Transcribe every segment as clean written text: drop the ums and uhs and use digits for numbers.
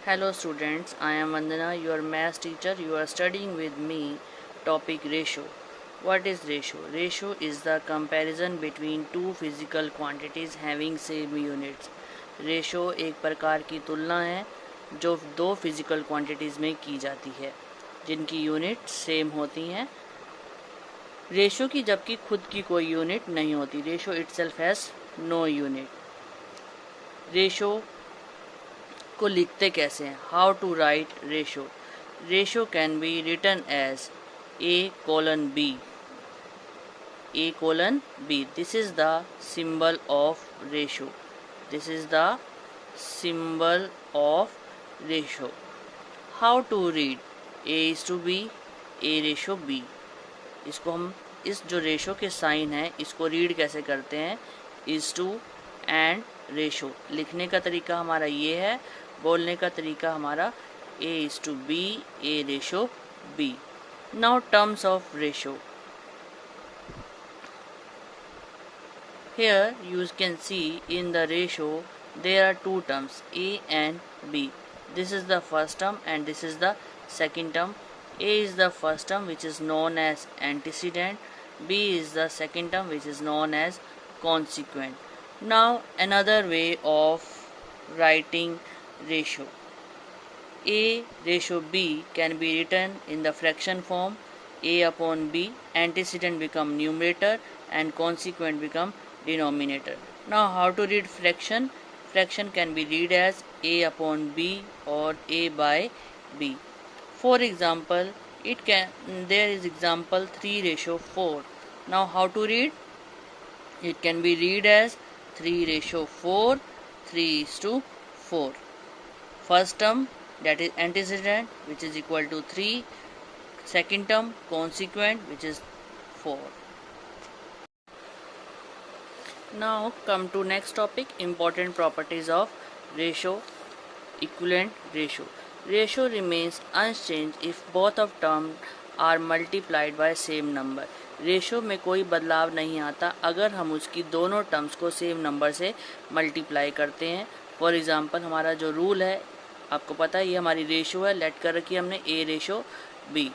Hello students, I am Vandana, your math teacher. You are studying with me topic ratio. What is ratio? Ratio is the comparison between two physical quantities having same units. Ratio एक प्रकार की तुलना है जो दो physical quantities में की जाती है जिनकी यूनिट सेम होती हैं। रेशो की जबकि खुद की कोई यूनिट नहीं होती। Ratio itself has no unit. Ratio को लिखते कैसे हैं? How to write ratio? Ratio can be written as A:B. A:B. This is the symbol of ratio. This is the symbol of ratio. How to read? A:B, A:B. इसको हम इस जो ratio के sign है इसको रीड कैसे करते हैं? Is to and ratio. लिखने का तरीका हमारा ये है, बोलने का तरीका हमारा A:B, A:B. Now terms of ratio. Here you can see in the ratio there are two terms, A and B. This is the first term and this is the second term. A is the first term which is known as antecedent. B is the second term which is known as consequent. Now another way of writing ratio. A:B can be written in the fraction form. A/B, antecedent become numerator and consequent become denominator. Now how to read fraction? Fraction can be read as A/B or A/B. For example, there is example 3:4. Now how to read? It can be read as 3:4, 3:4. First term, that is antecedent, which is equal to 3. Second term, consequent, which is 4. Now come to next topic, important properties of ratio, equivalent ratio. Ratio remains unchanged if both of terms are multiplied by same number. Ratio में कोई बदलाव नहीं आता अगर हम उसकी दोनों terms को सेम नंबर से मल्टीप्लाई करते हैं। फॉर एग्जांपल हमारा जो रूल है आपको पता है, ये हमारी रेशो है, लेट कर रखी है हमने A:B।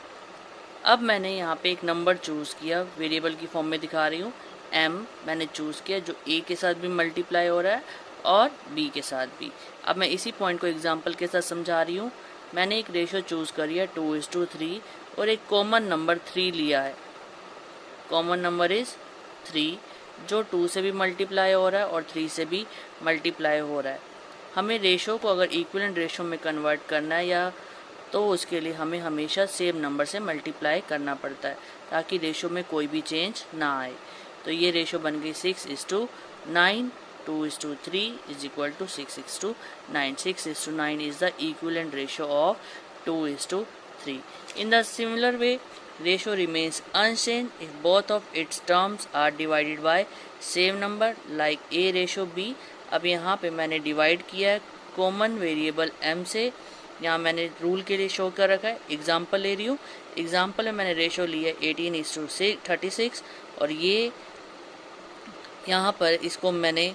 अब मैंने यहाँ पे एक नंबर चूज़ किया, वेरिएबल की फॉर्म में दिखा रही हूँ, m मैंने चूज़ किया जो A के साथ भी मल्टीप्लाई हो रहा है और B के साथ भी। अब मैं इसी पॉइंट को एग्जांपल के साथ समझा रही हूँ। मैंने एक रेशो चूज़ करी है 2:3 और एक कॉमन नंबर 3 लिया है। कॉमन नंबर इज़ 3 जो 2 से भी मल्टीप्लाई हो रहा है और 3 से भी मल्टीप्लाई हो रहा है। हमें रेशो को अगर इक्विवेलेंट रेशो में कन्वर्ट करना है या तो उसके लिए हमें हमेशा सेम नंबर से मल्टीप्लाई करना पड़ता है ताकि रेशो में कोई भी चेंज ना आए। तो ये रेशो बन गई 6:9, 2:3 is equal to 6:9. 6:9 is the equivalent ratio of 2:3. In the similar way, ratio remains unchanged if both of its terms are divided by same number like A:B. अब यहाँ पे मैंने डिवाइड किया है कॉमन वेरिएबल m से। यहाँ मैंने rule के लिए शो कर रखा है, एग्जाम्पल ले रही हूँ। एग्जाम्पल में मैंने रेशो लिया है 18:36 और ये यहाँ पर इसको मैंने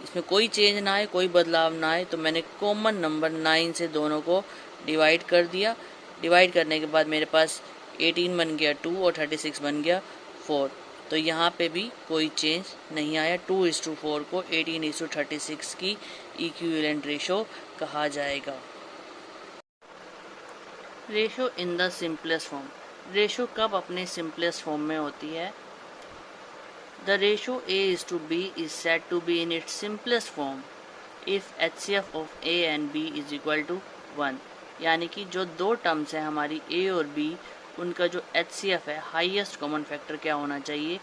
इसमें कोई चेंज ना आए, कोई बदलाव ना आए, तो मैंने कॉमन नंबर 9 से दोनों को डिवाइड कर दिया। डिवाइड करने के बाद मेरे पास 18 बन गया 2 और 36 बन गया 4। तो यहाँ पे भी कोई चेंज नहीं आया। 2:4 को 18:36 की इक्विवेलेंट रेशो कहा जाएगा। Ratio in the simplest form. Ratio कब अपने सिंपलेस्ट फॉर्म में होती है? The ratio A:B is said to be in its simplest form if HCF of A and B is equal to 1. यानी कि जो दो टर्म्स हैं हमारी A और B, उनका जो HCF है, हाईएस्ट कॉमन फैक्टर क्या होना चाहिए?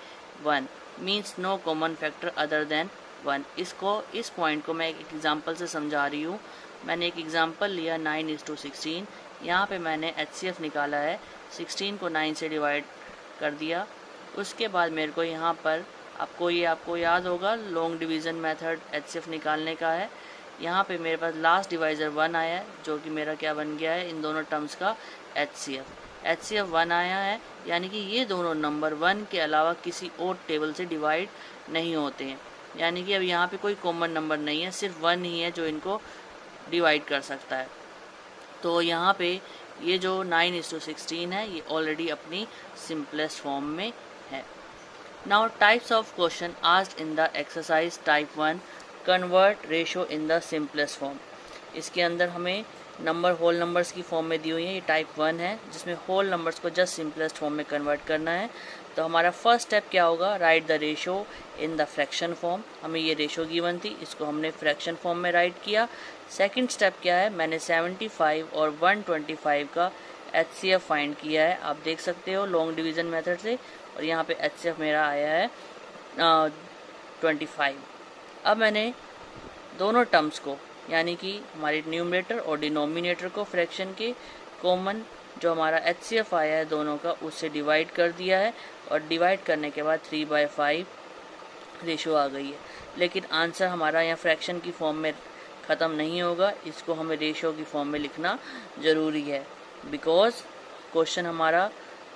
1. Means no common factor other than 1. इस पॉइंट को मैं एक एग्जांपल से समझा रही हूँ। मैंने एक एग्जांपल लिया 9:16। यहाँ पे मैंने HCF निकाला है, 16 को 9 से डिवाइड कर दिया। उसके बाद मेरे को यहाँ पर आपको याद होगा लॉन्ग डिवीज़न मेथड HCF निकालने का है। यहाँ पे मेरे पास लास्ट डिवाइज़र 1 आया है जो कि मेरा क्या बन गया है, इन दोनों टर्म्स का HCF 1 आया है। यानी कि ये दोनों नंबर 1 के अलावा किसी और टेबल से डिवाइड नहीं होते हैं। यानी कि अब यहाँ पे कोई कॉमन नंबर नहीं है, सिर्फ 1 ही है जो इनको डिवाइड कर सकता है। तो यहाँ पे ये जो 9:16 है ये ऑलरेडी अपनी सिंपलेस्ट फॉर्म में है। Now types of question asked in the exercise type 1, convert ratio in the simplest form. इसके अंदर हमें नंबर होल नंबर्स की फॉर्म में दी हुई है, ये टाइप 1 है जिसमें होल नंबर्स को जस्ट सिंपलेस्ट फॉर्म में कन्वर्ट करना है। तो हमारा फर्स्ट स्टेप क्या होगा, right the ratio in the fraction form. हमें ये रेशो गिवन थी, इसको हमने फ्रैक्शन फॉर्म में राइट किया। सेकंड स्टेप क्या है, मैंने 75 और 125 का एचसीएफ फाइंड किया है, आप देख सकते हो लॉन्ग डिवीज़न मेथड से, और यहाँ पे एचसीएफ मेरा आया है 25। अब मैंने दोनों टर्म्स को, यानी कि हमारे न्यूमरेटर और डिनोमिनेटर को फ्रैक्शन के कॉमन जो हमारा एचसीएफ आया है दोनों का, उससे डिवाइड कर दिया है, और डिवाइड करने के बाद 3/5 रेशो आ गई है। लेकिन आंसर हमारा यहाँ फ्रैक्शन की फॉर्म में ख़त्म नहीं होगा, इसको हमें रेशो की फॉर्म में लिखना ज़रूरी है, बिकॉज क्वेश्चन हमारा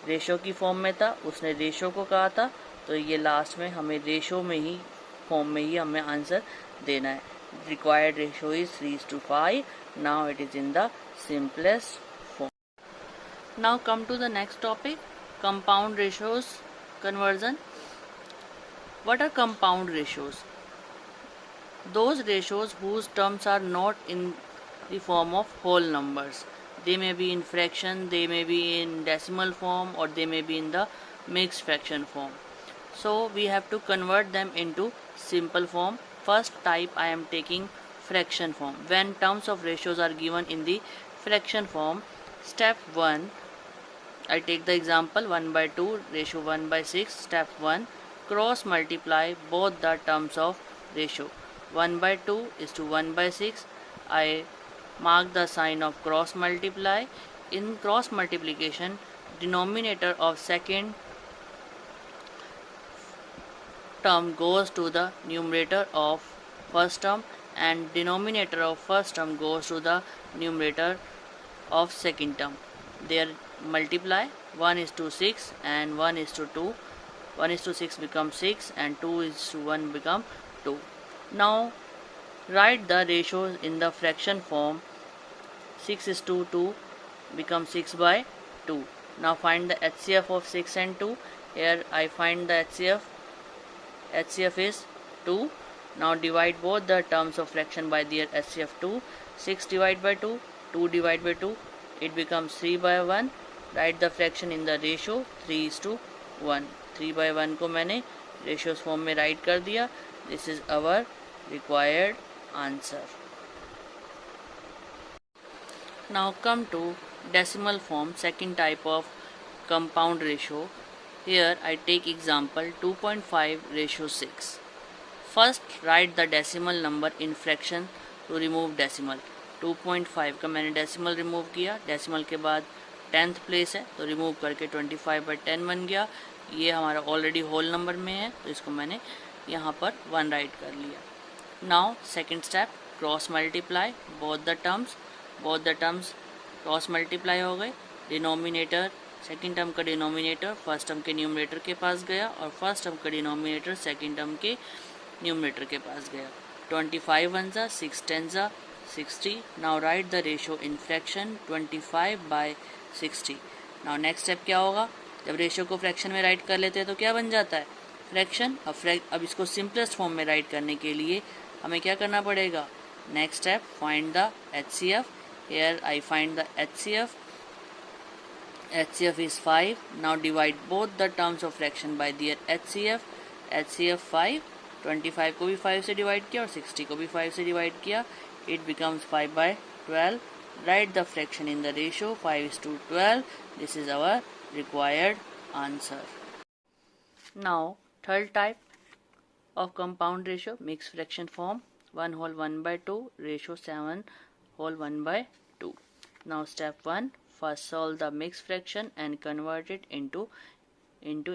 रेशो की फॉर्म में था, उसने रेशो को कहा था, तो ये लास्ट में हमें रेशो में ही फॉर्म में ही हमें आंसर देना है। Required ratio is 3:5. Now it is in the simplest form. Now come to the next topic, compound ratios conversion. What are compound ratios? Those ratios whose terms are not in the form of whole numbers. They may be in fraction, they may be in decimal form, or they may be in the mixed fraction form. So we have to convert them into simple form. First type I am taking fraction form. When terms of ratios are given in the fraction form, step 1, I take the example 1/2 ratio 1/6. Step 1, cross multiply both the terms of ratio. 1/2 is to 1/6. I mark the sign of cross multiply. In cross multiplication, denominator of second term goes to the numerator of first term, and denominator of first term goes to the numerator of second term. They multiply, 1:6 and 1:2. 1:6 becomes 6 and 2:1 become 2. Now write the ratios in the fraction form. 6:2 becomes 6/2. Now find the HCF of 6 and 2. Here I find the HCF. HCF is 2. Now divide both the terms of fraction by their HCF 2. 6 divided by 2, 2 divided by 2, it becomes 3/1. Write the fraction in the ratio 3:1. 3/1 को मैंने ratios form में write कर दिया. This is our required answer. Now come to decimal form, second type of compound ratio. Here I take example 2.5:6. First write the decimal number in fraction to remove decimal. 2.5 का मैंने decimal remove किया, decimal के बाद 10th place है तो remove करके 25/10 बन गया। ये हमारा already whole number में है तो इसको मैंने यहाँ पर 1 write कर लिया। Now second step, cross multiply both the terms cross multiply हो गए। डिनोमिनेटर सेकेंड टर्म का डिनोमिनेटर फर्स्ट टर्म के न्यूमरेटर के पास गया, और फर्स्ट टर्म का डिनोमिनेटर सेकेंड टर्म के न्यूमरेटर के पास गया। 25 1 जा 6 10 जा 60. Now right the ratio in fraction 25/60. Now next step क्या होगा, जब रेशो को फ्रैक्शन में राइट कर लेते हैं तो क्या बन जाता है, फ्रैक्शन। अब इसको सिंपलेस्ट फॉर्म में राइट करने के लिए हमें क्या करना पड़ेगा, next step find the HCF. Here I find the HCF. HCF is 5. Now divide both the terms of fraction by their HCF. HCF 5. 25 को भी 5 से डिवाइड किया और 60 को भी 5 से डिवाइड किया. It becomes 5/12. Write the fraction in the ratio 5:12. This is our required answer. Now third type of compound ratio, mixed fraction form. 1 whole 1/2 ratio 7 whole 1/2. Now step 1, first solve the mixed fraction and convert it into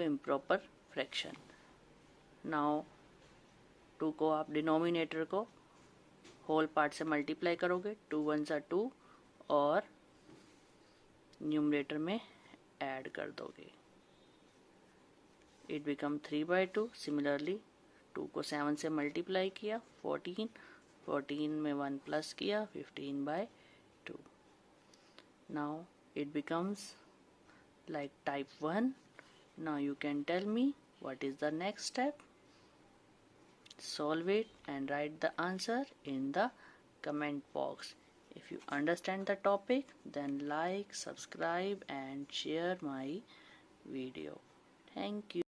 improper fraction. Now 2 को आप denominator को whole part से multiply करोगे, 2 1 जा 2 और numerator में add कर दोगे, इट बिकम 3/2. सिमिलरली 2 को 7 से मल्टीप्लाई किया 14 में 1 प्लस किया 15/2. Now it becomes like type 1. Now you can tell me what is the next step. Solve it and write the answer in the comment box. If you understand the topic, then like, subscribe and share my video. Thank you.